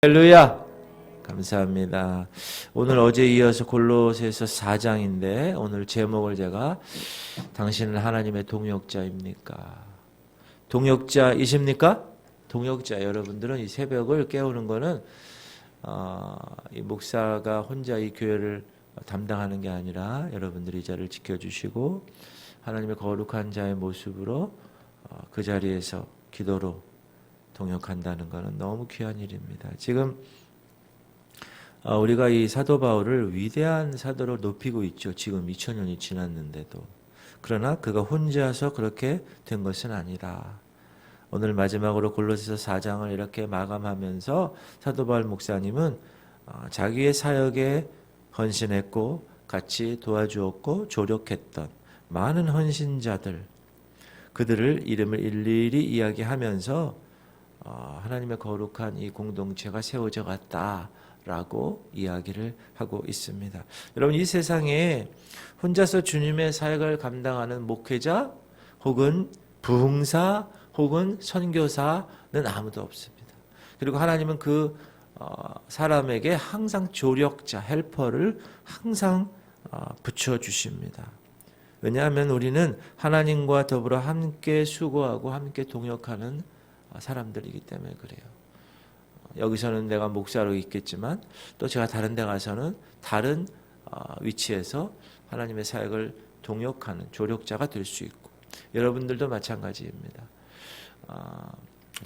할렐루야! 감사합니다. 오늘 어제 이어서 골로새서 4장인데 오늘 제목을 제가 당신은 하나님의 동역자입니까? 동역자이십니까? 동역자 여러분들은 이 새벽을 깨우는 거는 이 목사가 혼자 이 교회를 담당하는 게 아니라 여러분들이 이 자리를 지켜주시고 하나님의 거룩한 자의 모습으로 그 자리에서 기도로 동역한다는 것은 너무 귀한 일입니다. 지금 우리가 이 사도 바울을 위대한 사도로 높이고 있죠. 지금 2000년이 지났는데도. 그러나 그가 혼자서 그렇게 된 것은 아니다. 오늘 마지막으로 골로새서 4장을 이렇게 마감하면서 사도 바울 목사님은 자기의 사역에 헌신했고 같이 도와주었고 조력했던 많은 헌신자들, 그들을 이름을 일일이 이야기하면서 하나님의 거룩한 이 공동체가 세워져 갔다라고 이야기를 하고 있습니다. 여러분, 이 세상에 혼자서 주님의 사역을 감당하는 목회자 혹은 부흥사 혹은 선교사는 아무도 없습니다. 그리고 하나님은 그 사람에게 항상 조력자, 헬퍼를 항상 붙여주십니다. 왜냐하면 우리는 하나님과 더불어 함께 수고하고 함께 동역하는 사람들이기 때문에 그래요. 여기서는 내가 목사로 있겠지만 또 제가 다른 데 가서는 다른 위치에서 하나님의 사역을 동역하는 조력자가 될 수 있고, 여러분들도 마찬가지입니다.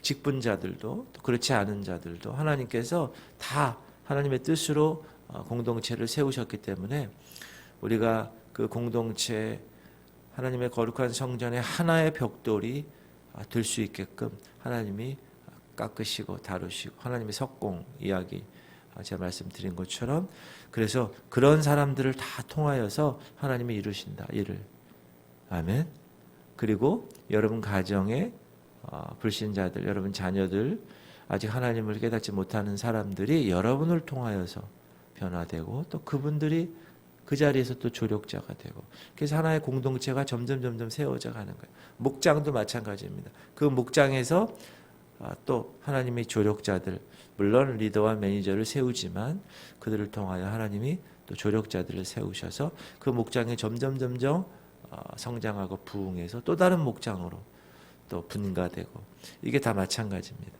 직분자들도 또 그렇지 않은 자들도 하나님께서 다 하나님의 뜻으로 공동체를 세우셨기 때문에 우리가 그 공동체 하나님의 거룩한 성전의 하나의 벽돌이 될 수 있게끔 하나님이 깎으시고 다루시고, 하나님의 석공 이야기 제가 말씀드린 것처럼, 그래서 그런 사람들을 다 통하여서 하나님이 이루신다, 일을. 아멘. 그리고 여러분 가정에 불신자들, 여러분 자녀들, 아직 하나님을 깨닫지 못하는 사람들이 여러분을 통하여서 변화되고 또 그분들이 그 자리에서 또 조력자가 되고, 그래서 하나의 공동체가 점점 세워져 가는 거예요. 목장도 마찬가지입니다. 그 목장에서 또 하나님의 조력자들, 물론 리더와 매니저를 세우지만 그들을 통하여 하나님이 또 조력자들을 세우셔서 그 목장이 점점 성장하고 부흥해서 또 다른 목장으로 또 분가되고, 이게 다 마찬가지입니다.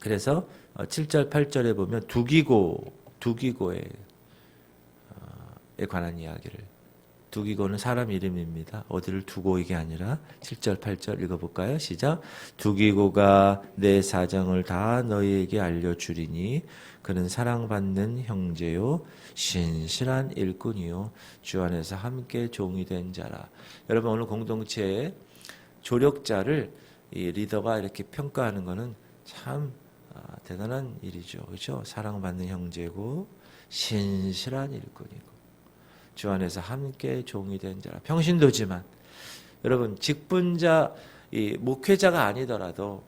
그래서 7절 8절에 보면 두기고에 관한 이야기를, 두기고는 사람 이름입니다. 어디를 두고 이게 아니라 7절 8절 읽어볼까요? 시작. 두기고가 내 사정을 다 너희에게 알려주리니 그는 사랑받는 형제요 신실한 일꾼이요 주 안에서 함께 종이 된 자라. 여러분, 오늘 공동체의 조력자를 이 리더가 이렇게 평가하는 것은 참 대단한 일이죠. 그렇죠? 사랑받는 형제고 신실한 일꾼이고 주 안에서 함께 종이 된 자라. 평신도지만 여러분, 직분자, 이 목회자가 아니더라도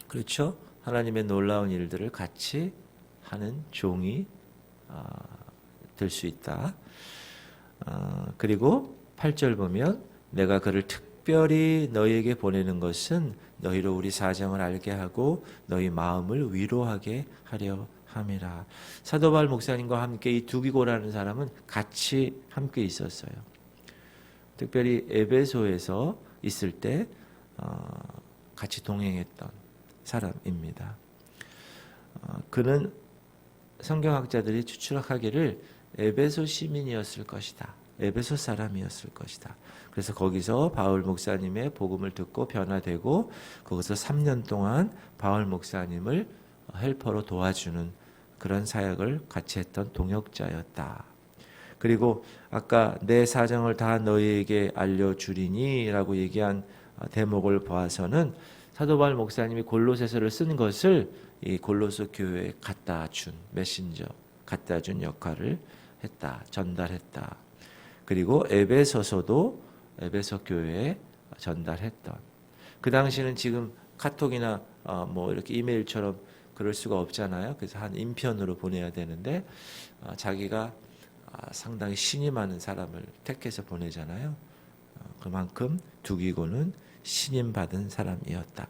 그렇죠? 하나님의 놀라운 일들을 같이 하는 종이 될 수 있다. 그리고 8절 보면 내가 그를 특별히 너희에게 보내는 것은 너희로 우리 사정을 알게 하고 너희 마음을 위로하게 하려 함이라. 사도 바울 목사님과 함께 이 두기고라는 사람은 같이 함께 있었어요. 특별히 에베소에서 있을 때 같이 동행했던 사람입니다. 그는 성경학자들이 추측하기를 에베소 시민이었을 것이다. 에베소 사람이었을 것이다. 그래서 거기서 바울 목사님의 복음을 듣고 변화되고 거기서 3년 동안 바울 목사님을 헬퍼로 도와주는 그런 사역을 같이 했던 동역자였다. 그리고 아까 내 사정을 다 너희에게 알려주리니 라고 얘기한 대목을 보아서는 사도 바울 목사님이 골로새서를 쓴 것을 이 골로새 교회에 갖다 준 메신저, 갖다 준 역할을 했다, 전달했다. 그리고 에베소서도 에베소 교회에 전달했던, 그 당시는 지금 카톡이나 뭐 이렇게 이메일처럼 그럴 수가 없잖아요. 그래서 한 인편으로 보내야 되는데 자기가 상당히 신이 많은 사람을 택해서 보내잖아요. 그만큼 두기고는 신임 받은 사람이었다.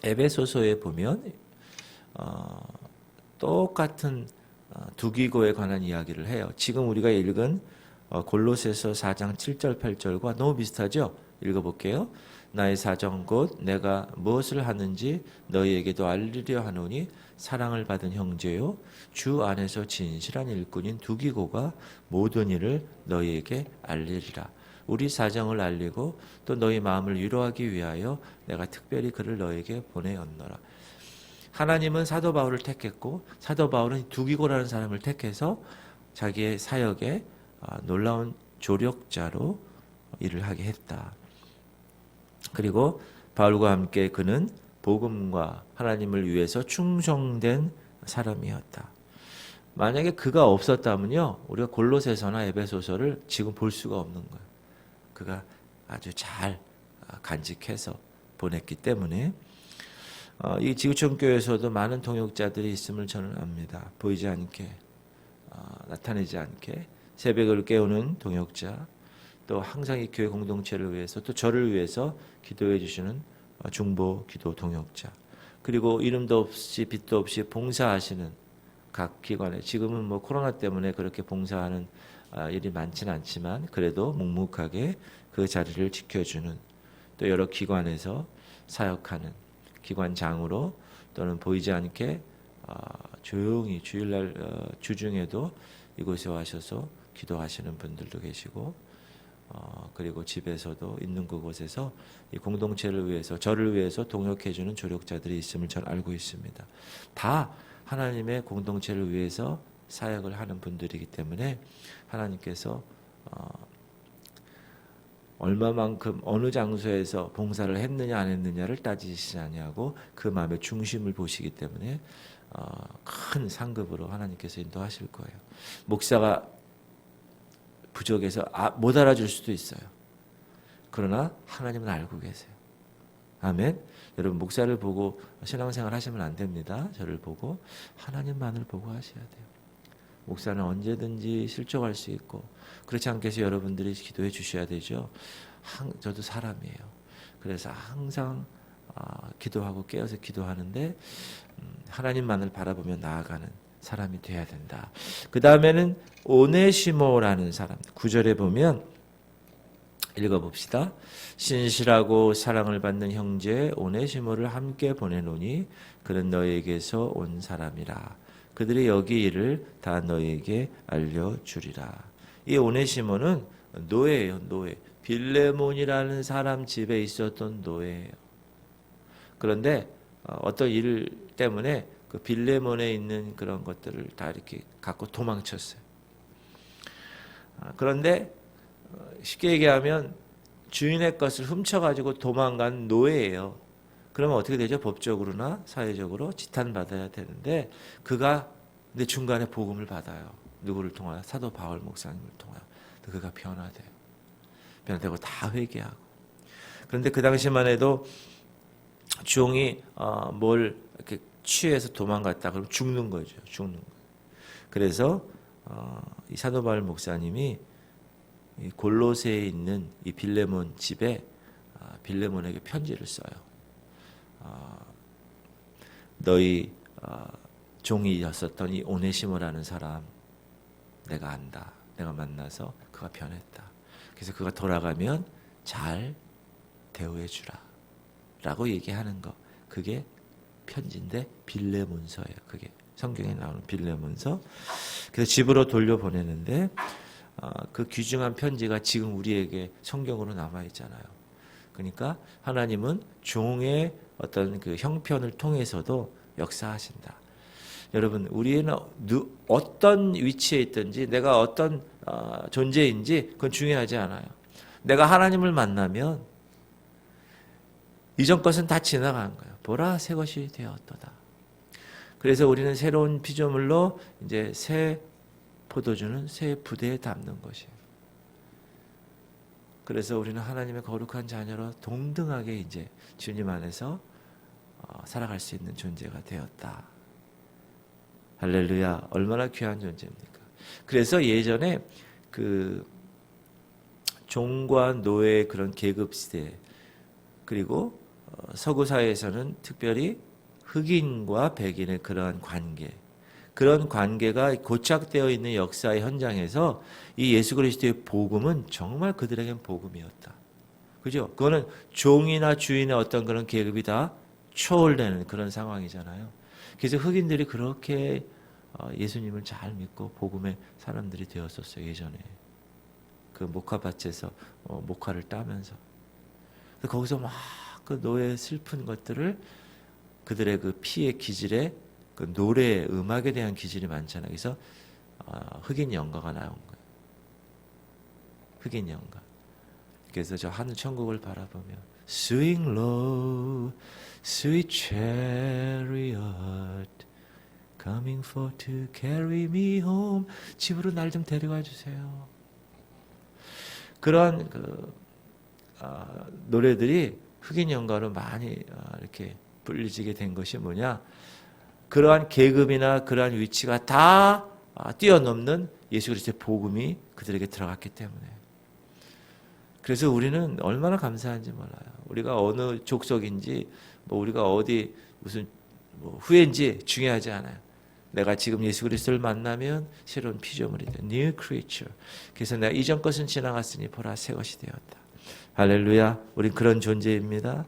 에베소서에 보면 똑같은 두기고에 관한 이야기를 해요. 지금 우리가 읽은 골로새서 4장 7절 8절과 너무 비슷하죠? 읽어볼게요. 나의 사정 곧 내가 무엇을 하는지 너희에게도 알리려 하노니 사랑을 받은 형제요 주 안에서 진실한 일꾼인 두기고가 모든 일을 너희에게 알리리라. 우리 사정을 알리고 또 너희 마음을 위로하기 위하여 내가 특별히 그를 너희에게 보내었노라. 하나님은 사도 바울을 택했고 사도 바울은 두기고라는 사람을 택해서 자기의 사역에 놀라운 조력자로 일을 하게 했다. 그리고 바울과 함께 그는 복음과 하나님을 위해서 충성된 사람이었다. 만약에 그가 없었다면요, 우리가 골로새서나 에베소서를 지금 볼 수가 없는 거예요. 그가 아주 잘 간직해서 보냈기 때문에 이 지구촌 교회에서도 많은 동역자들이 있음을 저는 압니다. 보이지 않게 나타내지 않게 새벽을 깨우는 동역자, 또 항상 이 교회 공동체를 위해서 또 저를 위해서 기도해 주시는 중보 기도 동역자, 그리고 이름도 없이 빛도 없이 봉사하시는 각 기관에 지금은 뭐 코로나 때문에 그렇게 봉사하는 일이 많지는 않지만 그래도 묵묵하게 그 자리를 지켜주는 또 여러 기관에서 사역하는 기관장으로 또는 보이지 않게 조용히 주일날 주중에도 이곳에 와셔서 기도하시는 분들도 계시고 그리고 집에서도 있는 그곳에서 이 공동체를 위해서 저를 위해서 동역해주는 조력자들이 있음을 전 알고 있습니다. 다 하나님의 공동체를 위해서 사역을 하는 분들이기 때문에 하나님께서 얼마만큼 어느 장소에서 봉사를 했느냐 안 했느냐를 따지시지 아니하고 그 마음의 중심을 보시기 때문에 큰 상급으로 하나님께서 인도하실 거예요. 목사가 부족해서 못 알아줄 수도 있어요. 그러나 하나님은 알고 계세요. 아멘. 여러분 목사를 보고 신앙생활 하시면 안 됩니다. 저를 보고 하나님만을 보고 하셔야 돼요. 목사는 언제든지 실족할 수 있고 그렇지 않게 해서 여러분들이 기도해 주셔야 되죠. 저도 사람이에요. 그래서 항상 기도하고 깨어서 기도하는데 하나님만을 바라보며 나아가는 사람이 돼야 된다. 그 다음에는 오네시모라는 사람 9절에 보면 읽어봅시다. 신실하고 사랑을 받는 형제 오네시모를 함께 보내노니 그는 너에게서 온 사람이라. 그들이 여기 일을 다 너에게 알려주리라. 이 오네시모는 노예예요. 노예. 빌레몬이라는 사람 집에 있었던 노예예요. 그런데 어떤 일 때문에 그 빌레몬에 있는 그런 것들을 다 이렇게 갖고 도망쳤어요. 그런데 쉽게 얘기하면 주인의 것을 훔쳐가지고 도망간 노예예요. 그러면 어떻게 되죠? 법적으로나 사회적으로 지탄받아야 되는데 그가 근데 중간에 복음을 받아요. 누구를 통하여? 사도 바울 목사님을 통하여. 그가 변화돼요. 변화되고 다 회개하고. 그런데 그 당시만 해도 종이 뭘 이렇게 취해서 도망갔다 그러면 죽는 거죠. 죽는 거. 그래서 이 사도 바울 목사님이 이 골로새에 있는 이 빌레몬 집에 빌레몬에게 편지를 써요. 너희 종이었었던 이 오네시모라는 사람 내가 안다. 내가 만나서 그가 변했다. 그래서 그가 돌아가면 잘 대우해 주라 라고 얘기하는 거. 그게 편지인데 빌레몬서예요. 그게 성경에 나오는 빌레몬서. 그래서 집으로 돌려보내는데 그 귀중한 편지가 지금 우리에게 성경으로 남아 있잖아요. 그러니까 하나님은 종의 어떤 그 형편을 통해서도 역사하신다. 여러분, 우리는 어떤 위치에 있든지 내가 어떤 존재인지 그건 중요하지 않아요. 내가 하나님을 만나면 이전 것은 다 지나간 거예요. 보라, 새 것이 되었도다. 그래서 우리는 새로운 피조물로 이제 새 포도주는 새 부대에 담는 것이에요. 그래서 우리는 하나님의 거룩한 자녀로 동등하게 이제 주님 안에서 살아갈 수 있는 존재가 되었다. 할렐루야. 얼마나 귀한 존재입니까? 그래서 예전에 그 종과 노예의 그런 계급 시대 그리고 서구 사회에서는 특별히 흑인과 백인의 그런 관계가 고착되어 있는 역사의 현장에서 이 예수 그리스도의 복음은 정말 그들에겐 복음이었다. 그죠? 그거는 종이나 주인의 어떤 그런 계급이 다 초월되는 그런 상황이잖아요. 그래서 흑인들이 그렇게 예수님을 잘 믿고 복음의 사람들이 되었었어요. 예전에 그 목화밭에서 목화를 따면서 거기서 막 그 노예의 슬픈 것들을 그들의 그 피의 기질에 그 노래 음악에 대한 기질이 많잖아요. 그래서 흑인 연가가 나온 거예요. 흑인 연가. 그래서 저 하늘 천국을 바라보며 Swing low, sweet chariot, coming for to carry me home. 집으로 날 좀 데려가 주세요. 그런 노래들이 흑인 연가로 많이 이렇게 불리지게 된 것이 뭐냐? 그러한 계급이나 그러한 위치가 다 뛰어넘는 예수 그리스도의 복음이 그들에게 들어갔기 때문에. 그래서 우리는 얼마나 감사한지 몰라요. 우리가 어느 족속인지, 우리가 어디 무슨 후예인지 중요하지 않아요. 내가 지금 예수 그리스도를 만나면 새로운 피조물이 돼. New creature. 그래서 내가 이전 것은 지나갔으니 보라 새 것이 되었다. 할렐루야. 우린 그런 존재입니다.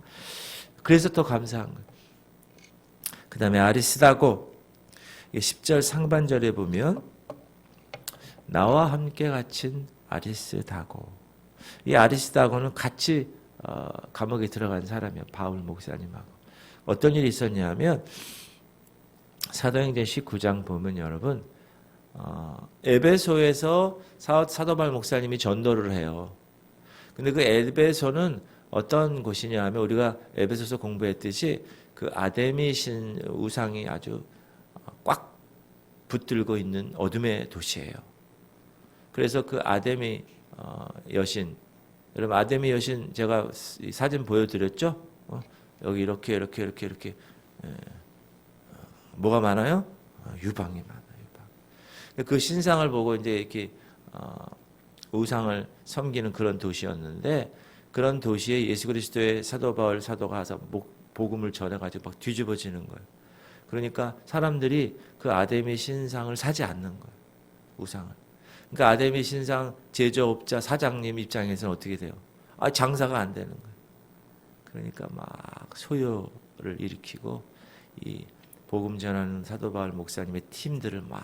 그래서 더 감사한 거예요. 그 다음에 아리스다고 10절 상반절에 보면 나와 함께 갇힌 아리스다고. 이 아리스다고는 같이 감옥에 들어간 사람이에요. 바울 목사님하고. 어떤 일이 있었냐면 사도행전 19장 보면 여러분 에베소에서 사도 바울 목사님이 전도를 해요. 근데 그 에베소는 어떤 곳이냐 하면 우리가 에베소서 공부했듯이 그 아데미 신 우상이 아주 꽉 붙들고 있는 어둠의 도시예요. 그래서 그 아데미 여신, 여러분 아데미 여신 제가 사진 보여드렸죠? 여기 이렇게 뭐가 많아요? 유방이 많아요. 유방. 그 신상을 보고 이제 이렇게 우상을 섬기는 그런 도시였는데 그런 도시에 예수 그리스도의 사도 바울 사도가 가서 복음을 전해가지고 막 뒤집어지는 거예요. 그러니까 사람들이 그 아데미 신상을 사지 않는 거예요. 우상을. 그러니까 아데미 신상 제조업자 사장님 입장에서는 어떻게 돼요? 장사가 안 되는 거예요. 그러니까 막 소요를 일으키고 이 복음 전하는 사도 바울 목사님의 팀들을 막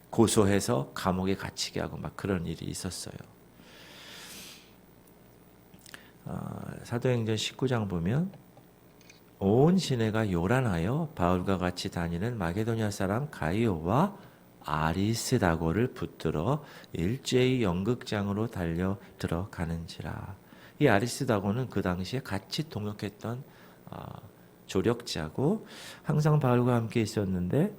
고소해서 감옥에 갇히게 하고 막 그런 일이 있었어요. 사도행전 19장 보면 온 시내가 요란하여 바울과 같이 다니는 마게도냐 사람 가이오와 아리스다고를 붙들어 일제히 연극장으로 달려 들어가는지라. 이 아리스다고는 그 당시에 같이 동역했던 조력자고 항상 바울과 함께 있었는데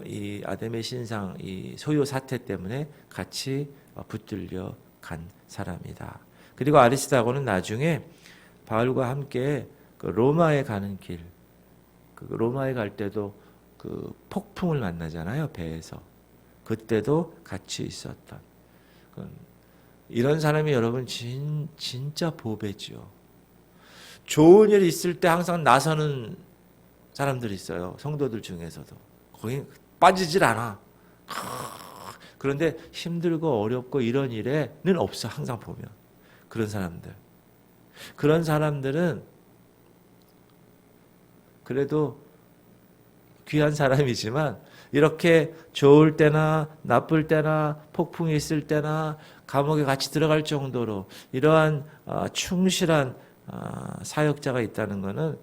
이 아데미 신상 이 소요 사태 때문에 같이 붙들려 간 사람이다. 그리고 아리스다고는 나중에 바울과 함께 그 로마에 가는 길, 그 로마에 갈 때도 그 폭풍을 만나잖아요, 배에서. 그때도 같이 있었던. 이런 사람이 여러분 진짜 보배죠. 좋은 일이 있을 때 항상 나서는 사람들이 있어요. 성도들 중에서도. 거기 빠지질 않아. 그런데 힘들고 어렵고 이런 일에는 없어. 항상 보면. 그런 사람들. 그런 사람들은 그래도 귀한 사람이지만 이렇게 좋을 때나 나쁠 때나 폭풍이 있을 때나 감옥에 같이 들어갈 정도로 이러한 충실한 사역자가 있다는 것은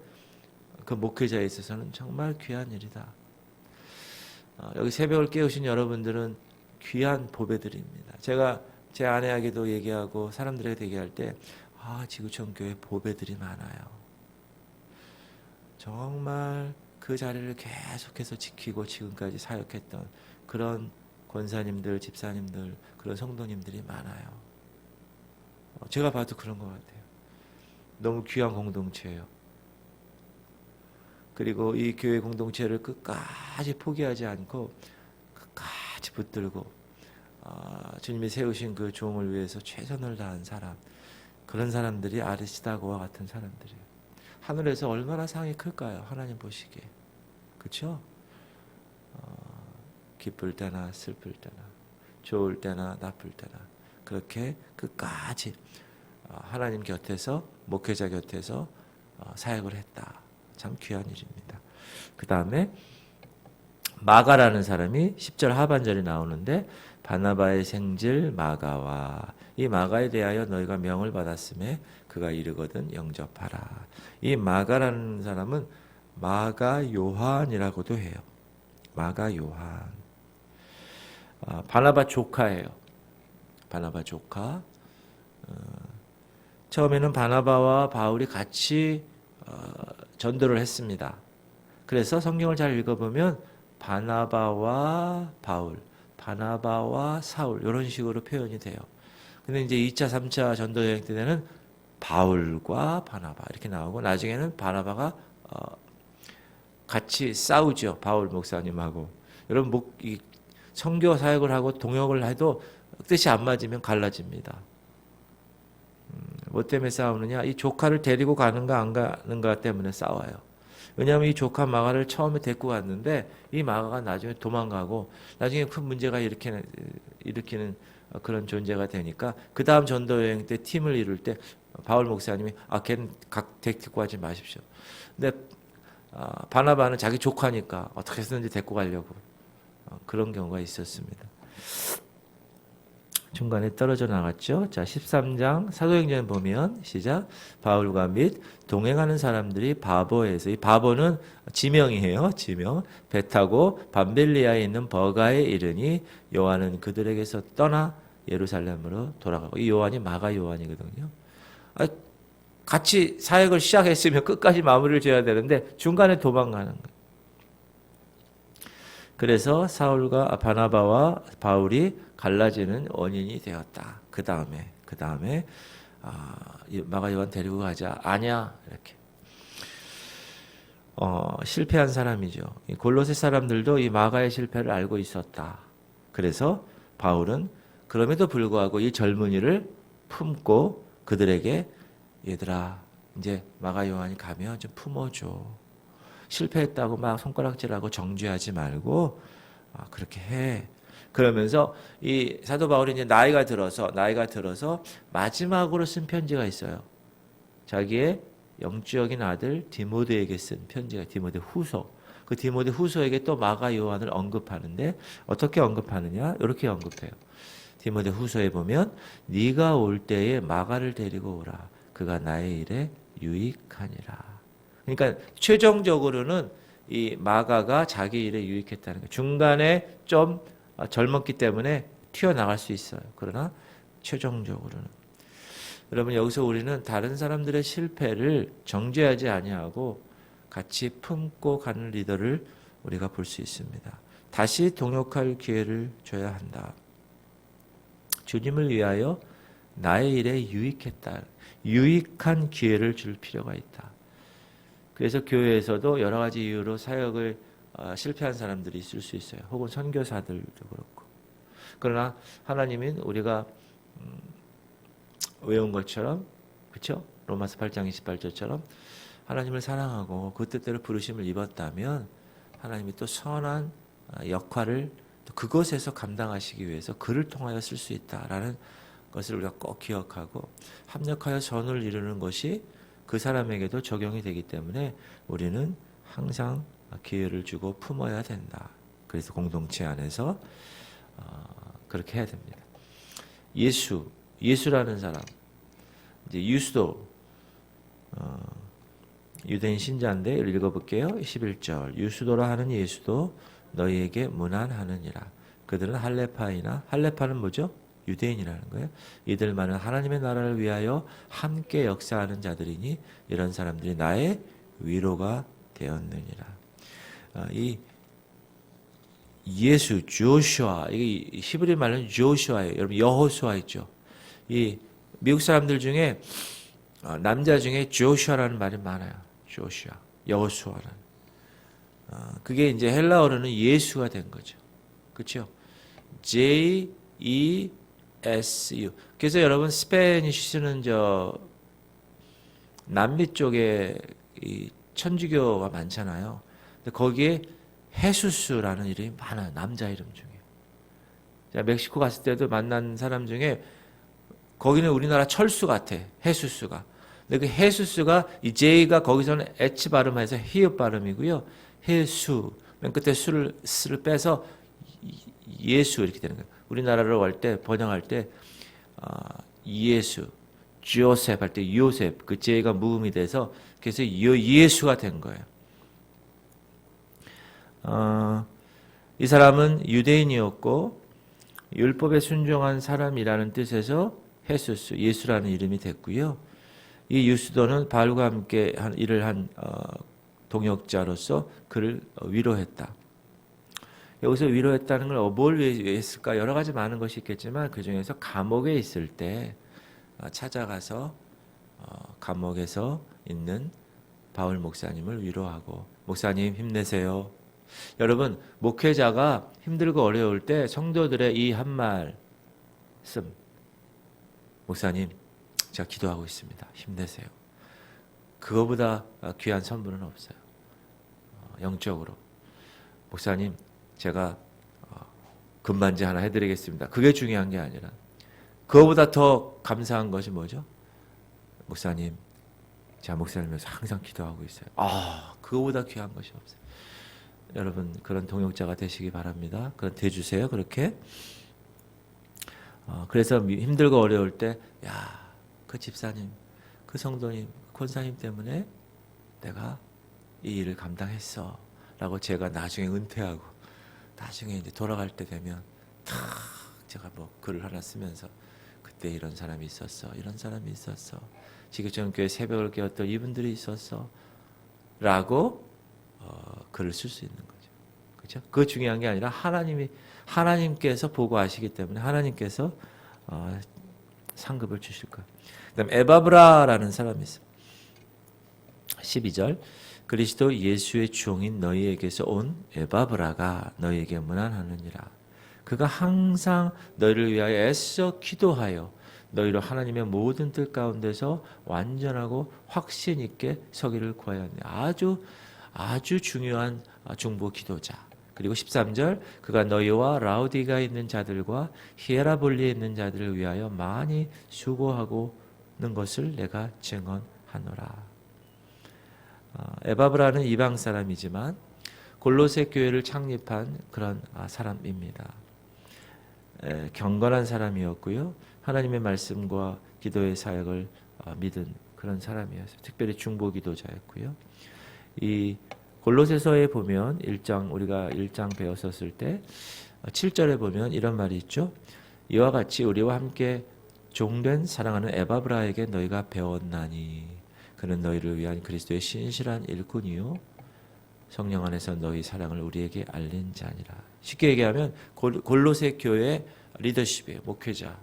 그 목회자에 있어서는 정말 귀한 일이다. 여기 새벽을 깨우신 여러분들은 귀한 보배들입니다. 제가 제 아내에게도 얘기하고 사람들에게 얘기할 때 지구촌 교회 보배들이 많아요. 정말 그 자리를 계속해서 지키고 지금까지 사역했던 그런 권사님들, 집사님들, 그런 성도님들이 많아요. 제가 봐도 그런 것 같아요. 너무 귀한 공동체예요. 그리고 이 교회 공동체를 끝까지 포기하지 않고 끝까지 붙들고 주님이 세우신 그 종을 위해서 최선을 다한 사람, 그런 사람들이 아리스다고와 같은 사람들이에요. 하늘에서 얼마나 상이 클까요? 하나님 보시기에. 그렇죠? 기쁠 때나 슬플 때나 좋을 때나 나쁠 때나 그렇게 끝까지 하나님 곁에서 목회자 곁에서 사역을 했다. 참 귀한 일입니다. 그 다음에 마가라는 사람이 10절 하반절에 나오는데 바나바의 생질 마가와 이 마가에 대하여 너희가 명을 받았음에 그가 이르거든 영접하라. 이 마가라는 사람은 마가 요한이라고도 해요. 마가 요한. 바나바 조카예요. 바나바 조카. 처음에는 바나바와 바울이 같이 전도를 했습니다. 그래서 성경을 잘 읽어보면 바나바와 바울, 바나바와 사울 이런 식으로 표현이 돼요. 근데 이제 2차, 3차 전도 여행 때는 바울과 바나바 이렇게 나오고 나중에는 바나바가 같이 싸우죠. 바울 목사님하고. 여러분 이 선교 사역을 하고 동역을 해도 뜻이 안 맞으면 갈라집니다. 뭐 때문에 싸우느냐? 이 조카를 데리고 가는가 안 가는가 때문에 싸워요. 왜냐하면 이 조카 마가를 처음에 데리고 갔는데 이 마가가 나중에 도망가고 나중에 큰 문제가 일으키는 그런 존재가 되니까 그 다음 전도 여행 때 팀을 이룰 때 바울 목사님이 걔는 각 데리고 가지 마십시오. 근데 바나바는 자기 조카니까 어떻게 해서든지 데리고 가려고 그런 경우가 있었습니다. 중간에 떨어져 나갔죠. 자, 13장 사도행전 보면 시작. 바울과 및 동행하는 사람들이 바보에서 이 바보는 지명이에요. 지명. 배 타고 밤벨리아에 있는 버가에 이르니 요한은 그들에게서 떠나 예루살렘으로 돌아가고 이 요한이 마가 요한이거든요. 같이 사역을 시작했으면 끝까지 마무리를 지어야 되는데 중간에 도망가는 거예요. 그래서 사울과 바나바와 바울이 갈라지는 원인이 되었다. 그 다음에 마가 요한 데리고 가자. 아니야 이렇게 실패한 사람이죠. 이 골로새 사람들도 이 마가의 실패를 알고 있었다. 그래서 바울은 그럼에도 불구하고 이 젊은이를 품고 그들에게 얘들아 이제 마가 요한이 가면 좀 품어줘. 실패했다고 막 손가락질하고 정죄하지 말고 그렇게 해. 그러면서 이 사도 바울이 이제 나이가 들어서 마지막으로 쓴 편지가 있어요. 자기의 영적인 아들 디모데에게 쓴 편지가 디모데 후서. 그 디모데 후서에게 또 마가 요한을 언급하는데 어떻게 언급하느냐? 이렇게 언급해요. 디모데 후서에 보면 네가 올 때에 마가를 데리고 오라. 그가 나의 일에 유익하니라. 그러니까 최종적으로는 이 마가가 자기 일에 유익했다는 거예요. 중간에 좀 젊었기 때문에 튀어나갈 수 있어요. 그러나 최종적으로는 여러분 여기서 우리는 다른 사람들의 실패를 정죄하지 아니하고 같이 품고 가는 리더를 우리가 볼 수 있습니다. 다시 동역할 기회를 줘야 한다. 주님을 위하여 나의 일에 유익한 기회를 줄 필요가 있다. 그래서 교회에서도 여러 가지 이유로 사역을 실패한 사람들이 있을 수 있어요. 혹은 선교사들도 그렇고. 그러나 하나님은 우리가 외운 것처럼 그렇죠? 로마서 8장 28절처럼 하나님을 사랑하고 그 뜻대로 부르심을 입었다면 하나님이 또 선한 역할을 또 그것에서 감당하시기 위해서 그를 통하여 쓸 수 있다라는 것을 우리가 꼭 기억하고 합력하여 선을 이루는 것이 그 사람에게도 적용이 되기 때문에 우리는 항상 기회를 주고 품어야 된다. 그래서 공동체 안에서 그렇게 해야 됩니다. 예수라는 사람, 이제 유스도 유대인 신자인데 읽어볼게요. 11절 유스도라 하는 예수도 너희에게 문안하느니라. 그들은 할레파는 뭐죠? 유대인이라는 거예요. 이들만은 하나님의 나라를 위하여 함께 역사하는 자들이니 이런 사람들이 나의 위로가 되었느니라. 이 예수, 조슈아, 이게 히브리 말로는 조슈아예요. 여러분 여호수아 있죠. 이 미국 사람들 중에 남자 중에 조슈아라는 말이 많아요. 조슈아, 여호수아라는. 그게 이제 헬라어로는 예수가 된 거죠. 그렇죠? J-E-S-U. 그래서 여러분 스페니쉬 쓰는 남미 쪽에 이 천주교가 많잖아요. 근데 거기에 헤수스라는 이름이 많아요. 남자 이름 중에. 제가 멕시코 갔을 때도 만난 사람 중에 거기는 우리나라 철수 같아. 헤수스가. 근데 그 헤수스가 이 J가 거기서는 H 발음해서 히읗 발음이고요. 헤수. 맨 끝에 수를 빼서 예수 이렇게 되는 거예요. 우리나라로 할 때 번역할 때 예수, 조셉 할 때 요셉 그 J가 무음이 돼서 그래서 예수가 된 거예요. 이 사람은 유대인이었고 율법에 순종한 사람이라는 뜻에서 헤수스, 예수라는 이름이 됐고요. 이 유스도는 바울과 함께 일을 한 동역자로서 그를 위로했다. 여기서 위로했다는 걸 뭘 위했을까? 여러 가지 많은 것이 있겠지만 그 중에서 감옥에 있을 때 찾아가서 감옥에서 있는 바울 목사님을 위로하고 목사님 힘내세요. 여러분 목회자가 힘들고 어려울 때 성도들의 이 한 말씀 목사님 제가 기도하고 있습니다. 힘내세요. 그거보다 귀한 선물은 없어요. 영적으로 목사님 제가 금반지 하나 해드리겠습니다. 그게 중요한 게 아니라 그거보다 더 감사한 것이 뭐죠? 목사님 제가 목사님 위해서 항상 기도하고 있어요. 그거보다 귀한 것이 없어요. 여러분 그런 동역자가 되시기 바랍니다. 그런 돼주세요. 그렇게 그래서 힘들고 어려울 때 그 집사님, 그 성도님, 권사님 때문에 내가 이 일을 감당했어 라고 제가 나중에 은퇴하고 나중에 이제 돌아갈 때 되면 제가 뭐 글을 하나 쓰면서 그때 이런 사람이 있었어, 이런 사람이 있었어, 지교정교회 새벽을 깨웠던 이분들이 있었어 라고 글을 쓸 수 있는 거죠. 그렇죠? 그거 중요한 게 아니라 하나님께서 보고하시기 때문에 하나님께서 상급을 주실 거예요. 그다음 에바브라라는 사람이 있어요. 12절 그리스도 예수의 종인 너희에게서 온 에바브라가 너희에게 문안하느니라. 그가 항상 너희를 위하여 애써 기도하여 너희로 하나님의 모든 뜻 가운데서 완전하고 확신 있게 서기를 구하였네. 아주 중요한 중보 기도자. 그리고 13절 그가 너희와 라우디가에 있는 자들과 히에라볼리에 있는 자들을 위하여 많이 수고하고는 것을 내가 증언하노라. 에바브라는 이방 사람이지만 골로새 교회를 창립한 그런 사람입니다. 경건한 사람이었고요. 하나님의 말씀과 기도의 사역을 믿은 그런 사람이었어요. 특별히 중보 기도자였고요. 이 골로새서에 보면 우리가 1장 배웠었을 때 7절에 보면 이런 말이 있죠. 이와 같이 우리와 함께 종된 사랑하는 에바브라에게 너희가 배웠나니 그는 너희를 위한 그리스도의 신실한 일꾼이요 성령 안에서 너희 사랑을 우리에게 알린 자니라. 쉽게 얘기하면 골로새 교회 리더십이에요. 목회자.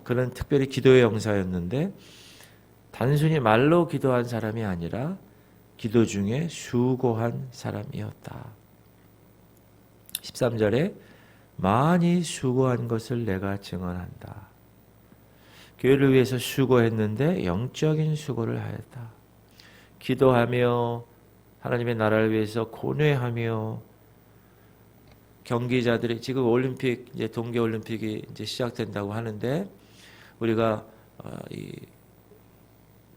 그는 특별히 기도의 영사였는데 단순히 말로 기도한 사람이 아니라 기도 중에 수고한 사람이었다. 13절에 많이 수고한 것을 내가 증언한다. 교회를 위해서 수고했는데 영적인 수고를 하였다. 기도하며 하나님의 나라를 위해서 고뇌하며 경기자들이 지금 올림픽 이제 동계 올림픽이 이제 시작된다고 하는데 우리가 이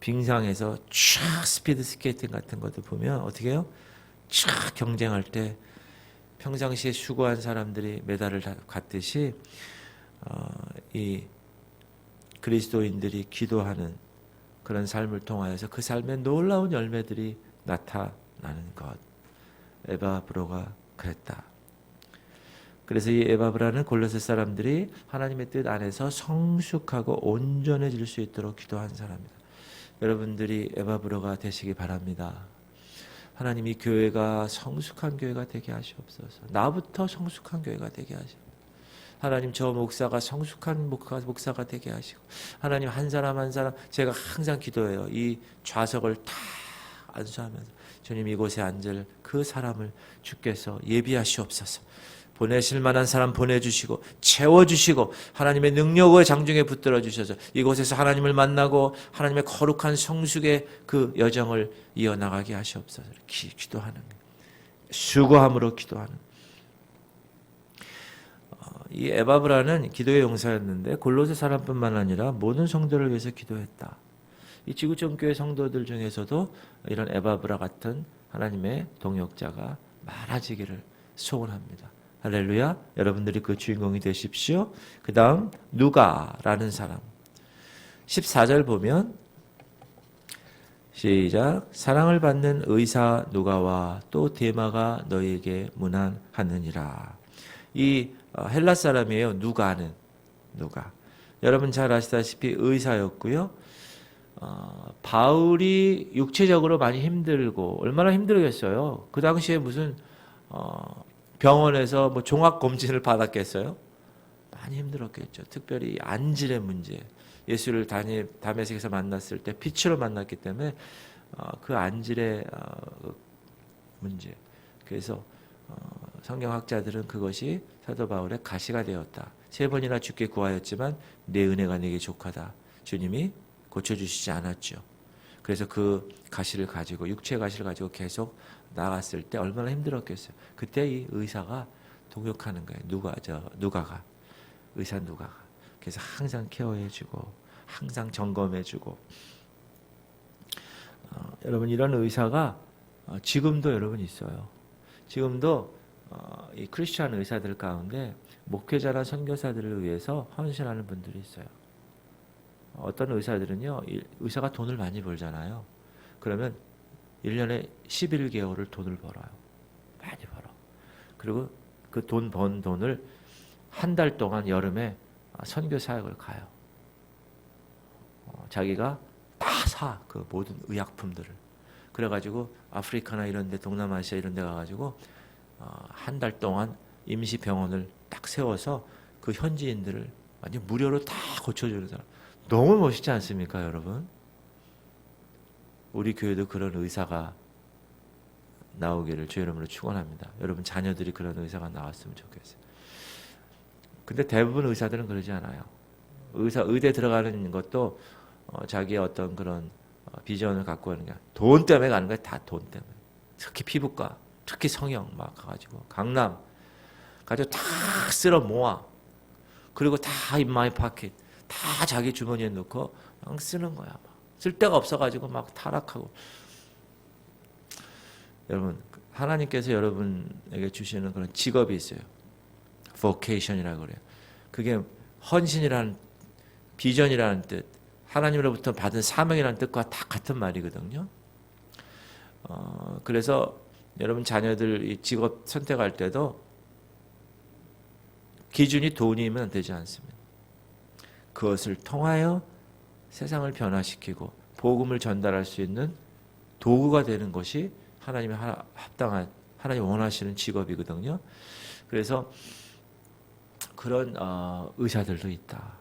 빙상에서 쫙 스피드 스케이팅 같은 것도 보면 어떻게 해요? 쫙 경쟁할 때 평상시에 수고한 사람들이 메달을 갖듯이 이 그리스도인들이 기도하는 그런 삶을 통하여서 그 삶에 놀라운 열매들이 나타나는 것. 에바브로가 그랬다. 그래서 이 에바브라는 골로새 사람들이 하나님의 뜻 안에서 성숙하고 온전해질 수 있도록 기도한 사람이다. 여러분들이 에바브로가 되시기 바랍니다. 하나님이 교회가 성숙한 교회가 되게 하시옵소서. 나부터 성숙한 교회가 되게 하시옵소서. 하나님 저 목사가 성숙한 목사가 되게 하시고 하나님 한 사람 한 사람 제가 항상 기도해요. 이 좌석을 다 안수하면서 주님 이곳에 앉을 그 사람을 주께서 예비하시옵소서. 보내실 만한 사람 보내주시고 채워주시고 하나님의 능력의 장중에 붙들어 주셔서 이곳에서 하나님을 만나고 하나님의 거룩한 성숙의 그 여정을 이어나가게 하시옵소서. 기도하는 거예요. 수고함으로 기도하는. 이 에바브라는 기도의 용사였는데 골로새 사람뿐만 아니라 모든 성도를 위해서 기도했다. 이 지구촌교회 성도들 중에서도 이런 에바브라 같은 하나님의 동역자가 많아지기를 소원합니다. 할렐루야. 여러분들이 그 주인공이 되십시오. 그 다음 누가라는 사람 14절 보면 시작. 사랑을 받는 의사 누가와 또 데마가 너희에게 문안하느니라. 이 헬라 사람이에요. 누가는. 누가. 여러분 잘 아시다시피 의사였고요. 바울이 육체적으로 많이 힘들고 얼마나 힘들겠어요. 그 당시에 무슨 병원에서 뭐 종합 검진을 받았겠어요? 많이 힘들었겠죠. 특별히 안질의 문제. 예수를 다메섹에서 만났을 때 빛으로 만났기 때문에 그 안질의 문제. 그래서 성경학자들은 그것이 사도 바울의 가시가 되었다. 3번이나 주께 구하였지만 내 은혜가 내게 족하다. 주님이 고쳐주시지 않았죠. 그래서 그 가시를 가지고 육체 가시를 가지고 계속 나갔을 때 얼마나 힘들었겠어요. 그때 이 의사가 동역하는 거예요. 누가가 의사 누가가. 그래서 항상 케어해주고 항상 점검해주고. 여러분 이런 의사가 지금도 여러분 있어요. 지금도 이 크리스찬 의사들 가운데 목회자나 선교사들을 위해서 헌신하는 분들이 있어요. 어떤 의사들은요, 의사가 돈을 많이 벌잖아요. 그러면 1년에 11개월을 돈을 벌어요. 많이 벌어. 그리고 그 돈 번 돈을 한 달 동안 여름에 선교 사역을 가요. 자기가 다 사, 그 모든 의약품들을. 그래가지고 아프리카나 이런 데, 동남아시아 이런 데 가가지고 한 달 동안 임시병원을 딱 세워서 그 현지인들을 완전 무료로 다 고쳐주는 사람. 너무 멋있지 않습니까, 여러분? 우리 교회도 그런 의사가 나오기를 주의 이름으로 축원합니다. 여러분 자녀들이 그런 의사가 나왔으면 좋겠어요. 근데 대부분 의사들은 그러지 않아요. 의대 들어가는 것도 자기의 어떤 그런 비전을 갖고 가는 게 돈 때문에 가는 거야. 다 돈 때문에. 특히 피부과, 특히 성형 막 가가지고 강남 가지고 다 쓸어 모아. 그리고 다 in my pocket. 다 자기 주머니에 넣고 막 쓰는 거야. 막. 쓸 데가 없어가지고 막 타락하고. 여러분 하나님께서 여러분에게 주시는 그런 직업이 있어요. vocation이라고 그래요. 그게 헌신이라는 비전이라는 뜻, 하나님으로부터 받은 사명이라는 뜻과 다 같은 말이거든요. 그래서 여러분 자녀들 이 직업 선택할 때도 기준이 돈이면 되지 않습니다. 그것을 통하여 세상을 변화시키고 복음을 전달할 수 있는 도구가 되는 것이 하나님의 합당한 하나님 원하시는 직업이거든요. 그래서 그런 의사들도 있다.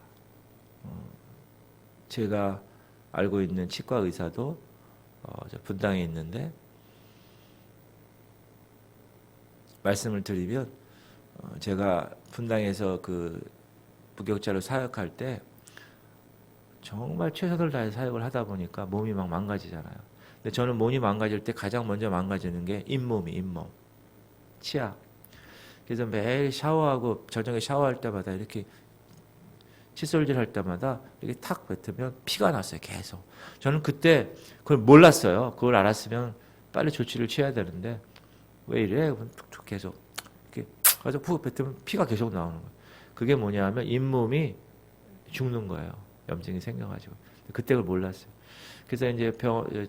제가 알고 있는 치과 의사도 분당에 있는데 말씀을 드리면 제가 분당에서 그 부격자로 사역할 때 정말 최선을 다해서 사역을 하다 보니까 몸이 막 망가지잖아요. 근데 저는 몸이 망가질 때 가장 먼저 망가지는 게 잇몸, 치아. 그래서 매일 샤워하고 저녁에 샤워할 때마다 이렇게 칫솔질 할 때마다 이렇게 탁 뱉으면 피가 났어요. 계속. 저는 그때 그걸 몰랐어요. 그걸 알았으면 빨리 조치를 취해야 되는데 왜 이래? 툭툭 계속 이렇게 가서 푹 뱉으면 피가 계속 나오는 거예요. 그게 뭐냐면 잇몸이 죽는 거예요. 염증이 생겨가지고. 그때 그걸 몰랐어요. 그래서 이제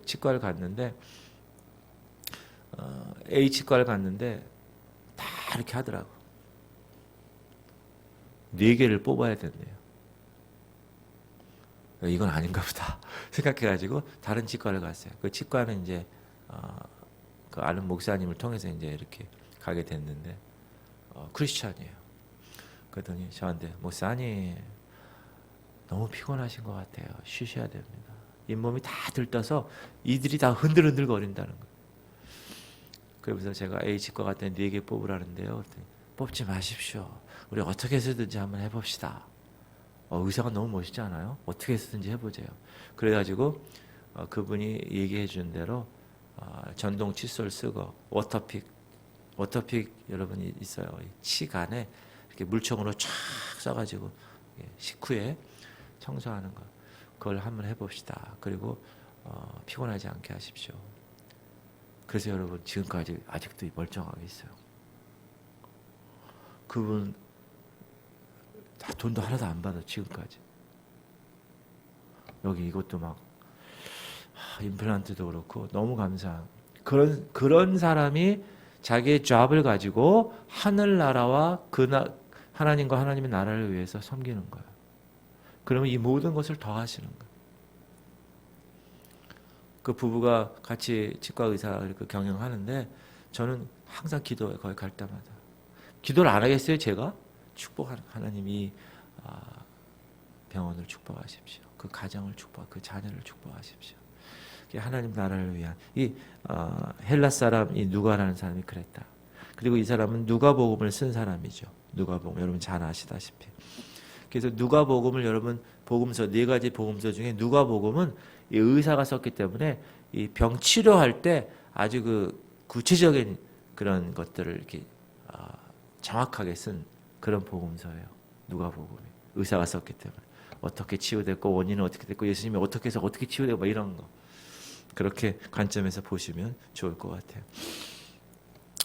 치과를 갔는데 A 치과를 갔는데 다 이렇게 하더라고. 4개를 뽑아야 된대요. 이건 아닌가 보다 생각해가지고 다른 치과를 갔어요. 그 치과는 이제 그 아는 목사님을 통해서 이제 이렇게 가게 됐는데 크리스찬이에요. 그랬더니 저한테 목사님 너무 피곤하신 것 같아요. 쉬셔야 됩니다. 잇몸이 다 들떠서 이들이 다 흔들흔들 거린다는 거예요. 그러면서 제가 H과 같은 4개 뽑으라는데요. 뽑지 마십시오. 우리 어떻게 해서든지 한번 해봅시다. 의사가 너무 멋있지 않아요? 어떻게 해서든지 해보세요. 그래가지고 그분이 얘기해 준 대로 전동 칫솔 쓰고 워터픽 여러분이 있어요. 치간에 이렇게 물총으로 쫙 써가지고 식후에 청소하는 거. 그걸 한번 해봅시다. 그리고 피곤하지 않게 하십시오. 그래서 여러분 지금까지 아직도 멀쩡하게 있어요. 그분 돈도 하나도 안 받아 지금까지. 여기 이것도 막 임플란트도 그렇고 너무 감사한 그런 사람이 자기의 잡을 가지고 하늘나라와 하나님과 하나님의 나라를 위해서 섬기는 거예요. 그러면 이 모든 것을 더 하시는 거예요. 그 부부가 같이 치과 의사를 경영하는데 저는 항상 기도해 거기 갈 때마다 기도를 안 하겠어요 제가? 하나님이 병원을 축복하십시오. 그 가정을 그 자녀를 축복하십시오. 하나님 나라를 위한 이 헬라 사람 이 누가라는 사람이 그랬다. 그리고 이 사람은 누가복음을 쓴 사람이죠. 누가복음 여러분 잘 아시다시피. 그래서 누가복음을 여러분 복음서 4가지 복음서 중에 누가복음은 이 의사가 썼기 때문에 이 병 치료할 때 아주 그 구체적인 그런 것들을 이렇게 정확하게 쓴 그런 복음서예요. 누가복음이 의사가 썼기 때문에 어떻게 치유됐고 원인은 어떻게 됐고 예수님이 어떻게 해서 어떻게 치유되고 뭐 이런 거 그렇게 관점에서 보시면 좋을 것 같아요.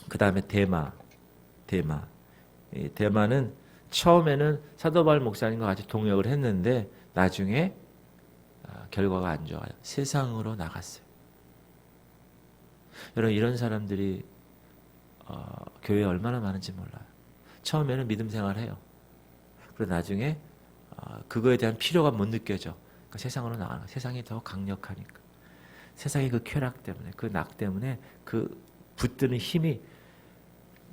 그 다음에 대마는 처음에는 사도 바울 목사님과 같이 동역을 했는데 나중에 결과가 안 좋아요. 세상으로 나갔어요. 여러분 이런 사람들이 교회에 얼마나 많은지 몰라요. 처음에는 믿음 생활해요. 그리고 나중에 그거에 대한 필요가 못 느껴져. 그러니까 세상으로 나가는 거예요. 세상이 더 강력하니까. 세상의 그 쾌락 때문에 그 낙 때문에 그 붙드는 힘이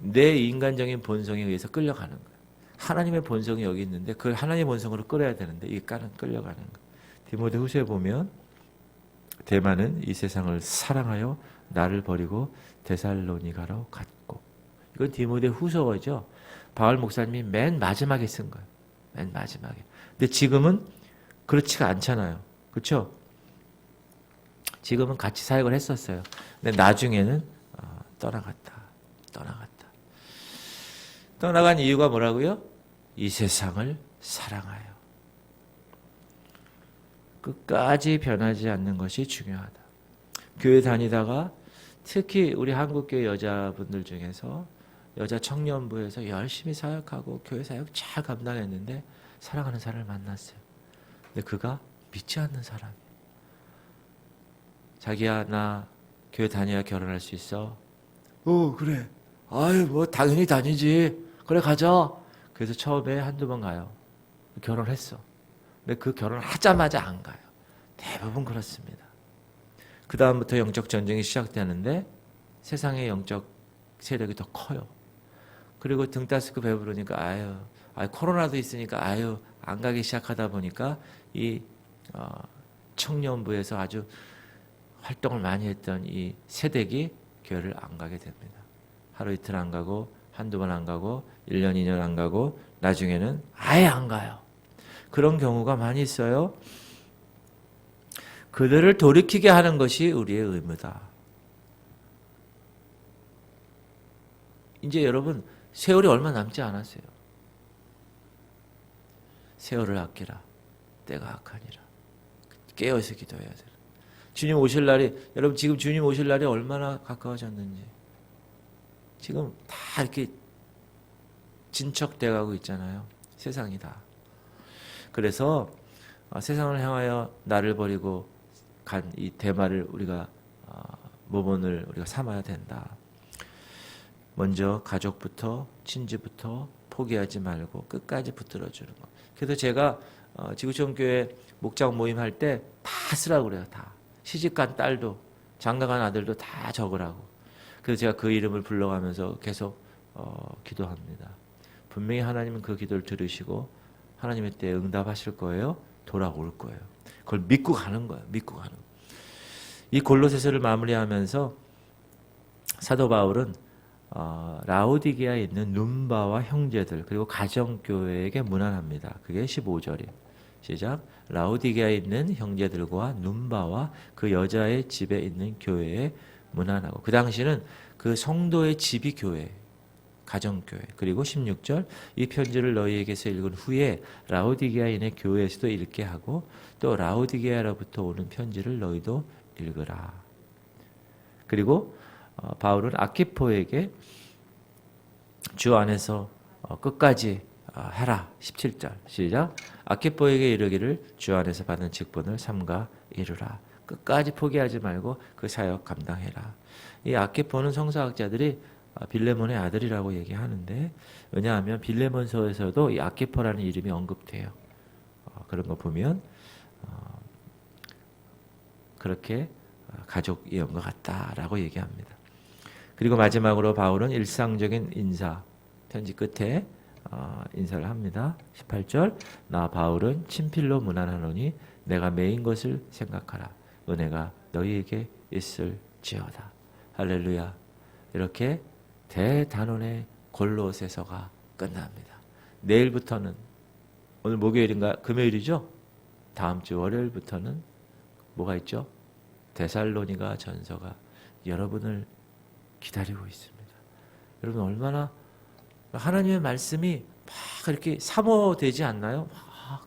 내 인간적인 본성에 의해서 끌려가는 거예요. 하나님의 본성이 여기 있는데 그걸 하나님의 본성으로 끌어야 되는데 이게 끌려가는 거예요. 디모데후서에 보면 대마는 이 세상을 사랑하여 나를 버리고 데살로니가로 갔고 이건 디모데후서죠. 바울 목사님이 맨 마지막에 쓴 거예요. 맨 마지막에. 근데 지금은 그렇지가 않잖아요. 그렇죠? 지금은 같이 사역을 했었어요. 근데 나중에는 떠나갔다. 떠나간 이유가 뭐라고요? 이 세상을 사랑하여. 끝까지 변하지 않는 것이 중요하다. 교회 다니다가 특히 우리 한국교회 여자분들 중에서 여자 청년부에서 열심히 사역하고 교회 사역 잘 감당했는데 사랑하는 사람을 만났어요. 근데 그가 믿지 않는 사람이에요. 자기야 나 교회 다녀야 결혼할 수 있어. 그래. 아유 뭐 당연히 다니지. 그래 가자. 그래서 처음에 한두 번 가요. 결혼했어. 근데 그 결혼을 하자마자 안 가요. 대부분 그렇습니다. 그 다음부터 영적 전쟁이 시작되는데 세상의 영적 세력이 더 커요. 그리고 등 따스고 배부르니까 아유 코로나도 있으니까 안 가기 시작하다 보니까 이 청년부에서 아주 활동을 많이 했던 이 세대기 교회를 안 가게 됩니다. 하루 이틀 안 가고 한두 번 안 가고 1년 2년 안 가고 나중에는 아예 안 가요. 그런 경우가 많이 있어요. 그들을 돌이키게 하는 것이 우리의 의무다. 이제 여러분 세월이 얼마 남지 않았어요. 세월을 아끼라. 때가 악하니라. 깨어서 기도해야 돼요. 주님 오실 날이 여러분 지금 주님 오실 날이 얼마나 가까워졌는지 지금 다 이렇게 진척돼 가고 있잖아요. 세상이 다. 그래서 세상을 향하여 나를 버리고 간 이 대마를 우리가 모본을 우리가 삼아야 된다. 먼저 가족부터 친지부터 포기하지 말고 끝까지 붙들어주는 것. 그래서 제가 지구촌교회 목장 모임 할 때 다 쓰라고 그래요. 다. 시집간 딸도 장가간 아들도 다 적으라고. 그래서 제가 그 이름을 불러가면서 계속 기도합니다. 분명히 하나님은 그 기도를 들으시고 하나님의 때에 응답하실 거예요. 돌아올 거예요. 그걸 믿고 가는 거예요. 믿고 가는 거예요. 이 골로새서를 마무리하면서 사도 바울은 라오디게아에 있는 눈바와 형제들 그리고 가정교회에게 문안합니다. 그게 15절이에요. 시작. 라오디게아에 있는 형제들과 눈바와 그 여자의 집에 있는 교회에 문안하고, 그 당시는 그 성도의 집이 교회, 가정교회. 그리고 16절, 이 편지를 너희에게서 읽은 후에 라오디게아인의 교회에서도 읽게 하고 또 라오디게아로부터 오는 편지를 너희도 읽으라. 그리고 바울은 아키포에게 주 안에서 끝까지 해라. 17절 시작. 아키포에게 이르기를 주 안에서 받은 직분을 삼가 이루라. 끝까지 포기하지 말고 그 사역 감당해라. 이 아키포는 성서학자들이 빌레몬의 아들이라고 얘기하는데, 왜냐하면 빌레몬서에서도 이 아키포라는 이름이 언급돼요. 그런 거 보면 그렇게 가족이온 것 같다라고 얘기합니다. 그리고 마지막으로 바울은 일상적인 인사, 편지 끝에 인사를 합니다. 18절, 나 바울은 친필로 문안하노니 내가 매인 것을 생각하라. 은혜가 너희에게 있을지어다. 할렐루야. 이렇게 대단원의 골로새서가 끝납니다. 내일부터는, 오늘 목요일인가 금요일이죠? 다음 주 월요일부터는 뭐가 있죠? 데살로니가 전서가 여러분을 기다리고 있습니다. 여러분 얼마나 하나님의 말씀이 막 이렇게 사모되지 않나요?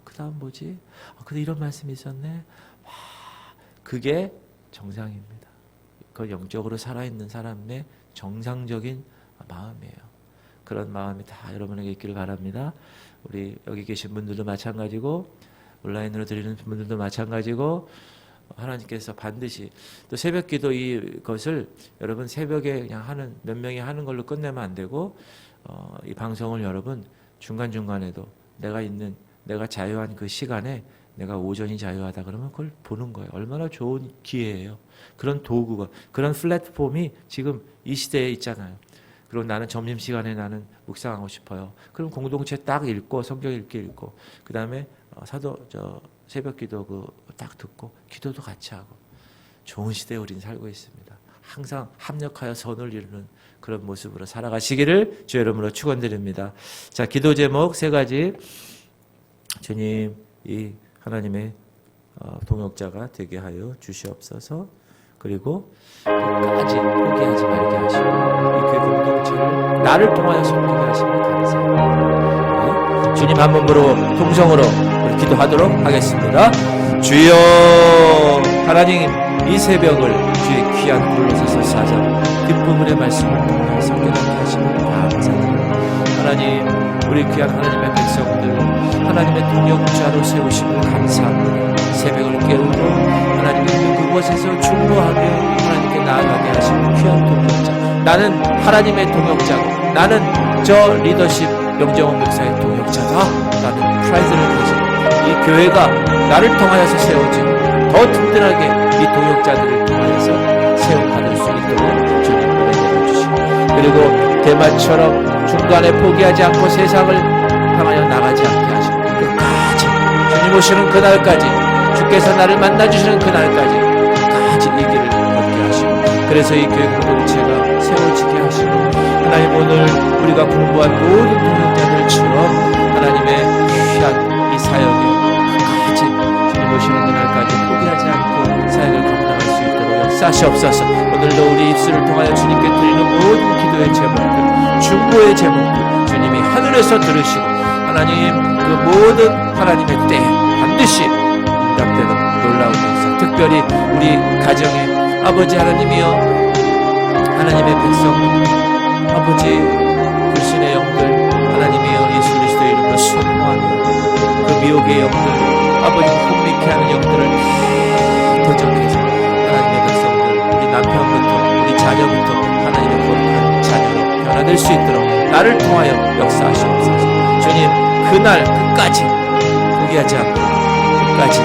그 다음 뭐지? 근데 이런 말씀이 있었네. 그게 정상입니다. 그 영적으로 살아있는 사람의 정상적인 마음이에요. 그런 마음이 다 여러분에게 있기를 바랍니다. 우리 여기 계신 분들도 마찬가지고 온라인으로 드리는 분들도 마찬가지고, 하나님께서 반드시 또 새벽 기도 이것을 여러분 새벽에 그냥 하는 몇 명이 하는 걸로 끝내면 안 되고, 이 방송을 여러분 중간중간에도 내가 자유한 그 시간에, 내가 오전이 자유하다 그러면 그걸 보는 거예요. 얼마나 좋은 기회예요. 그런 도구가, 그런 플랫폼이 지금 이 시대에 있잖아요. 그리고 나는 점심시간에 나는 묵상하고 싶어요. 그럼 공동체 딱 읽고 성경 읽고 그 다음에 새벽 기도 딱 듣고 기도도 같이 하고, 좋은 시대에 우리는 살고 있습니다. 항상 합력하여 선을 이루는 그런 모습으로 살아가시기를 주의 이름으로 축원드립니다. 자, 기도 제목 3가지. 주님, 이 하나님의 동역자가 되게 하여 주시옵소서. 그리고 끝까지 포기하지 말게 하시고 이 교회 공동체를 나를 통하여 섬기게 하시면 감사합니다. 네. 주님 한 몸으로 통성으로 우리 기도하도록 하겠습니다. 주여, 하나님, 이 새벽을 주의 귀한 골로새서 4장 뒷부분의 말씀을 통하여 성결하게 하시면 감사드립니다. 하나님, 우리 귀한 하나님의 백성들 하나님의 동역자로 세우심을 감사합니다. 새벽을 깨우고 하나님의 그곳에서 충고하며 하나님께 나아가게 하시는 귀한 동역자, 나는 하나님의 동역자고, 나는 저 리더십 명정원 목사의 동역자다 라는 프라이드를 가지고 이 교회가 나를 통하여서 세워지고 더 든든하게 이 동역자들을 통하여서 세움받을 수 있도록 주님 은혜 내려주시고, 그리고 대마처럼 중간에 포기하지 않고 세상을 향하여 나가지 않게 하시고 끝까지 주님 오시는 그날까지, 주께서 나를 만나주시는 그날까지 끝까지 이 길을 걷게 하시고, 그래서 이 교회 공동체가 세워지게 하시고, 하나님 오늘 우리가 공부한 모든 동역자들처럼 하나님의 귀한 이 사역에 끝까지 주님 오시는 그날까지 포기하지 않고 사역을 감당할 수 있도록 역사하시옵소서. 오늘도 우리 입술을 통하여 주님께 드리는 모든 기도의 제목들, 중보의 제목들 주님이 하늘에서 들으시고, 하나님 그 모든 하나님의 때에 반드시 응답되는 놀라운 역사, 특별히 우리 가정에 아버지 하나님이여, 하나님의 백성 아버지 불신의 영들 하나님이여 예수 그리스도의 이름으로 선포하며 그 미혹의 영들, 아버지 혼미케 하는 영들을 도적해서 하나님의 백성들, 우리 남편부터 우리 자녀부터 하나님의 거룩한 자녀로 변화될 수 있도록 나를 통하여 역사하시옵소서. 주님, 그날 끝까지 포기하지 않고 끝까지